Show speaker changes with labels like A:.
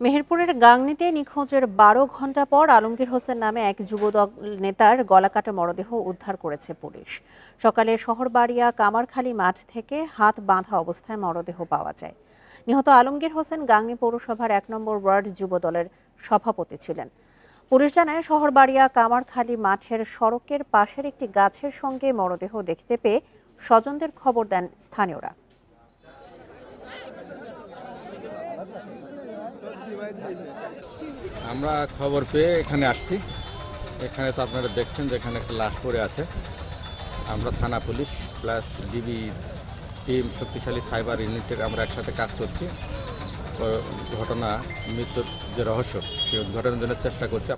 A: মেহেরপুরের গাংনীতে নিখোঁজের ১২ ঘণ্টা পর আলমগীর হোসেন নামে এক যুবদল নেতার গলাকাটা মরদেহ উদ্ধার করেছে পুলিশ। সকালে শহরবাড়িয়া কামারখালী মাঠ থেকে হাত বাঁধা অবস্থায় মরদেহ পাওয়া যায়। নিহত আলমগীর হোসেন গাংনী পৌরসভার ১ নম্বর ওয়ার্ড যুবদলের সভাপতি ছিলেন। পুলিশ জানায়, শহরবাড়িয়া কামারখালী মাঠের সড়কের পাশের একটি গাছের সঙ্গে মরদেহ দেখতে পেয়ে স্বজনদের খবর দেন স্থানীয়রা।
B: আমরা খবর পেয়ে এখানে আসছি। এখানে তো আপনারা দেখছেন যে এখানে একটা লাশ পড়ে আছে। আমরা থানা পুলিশ প্লাস ডিবি টিম, শক্তিশালী সাইবার ইউনিটের আমরা একসাথে কাজ করছি। ঘটনা মৃত্যুর যে রহস্য সেই উদ্ঘাটনের জন্য চেষ্টা করছি।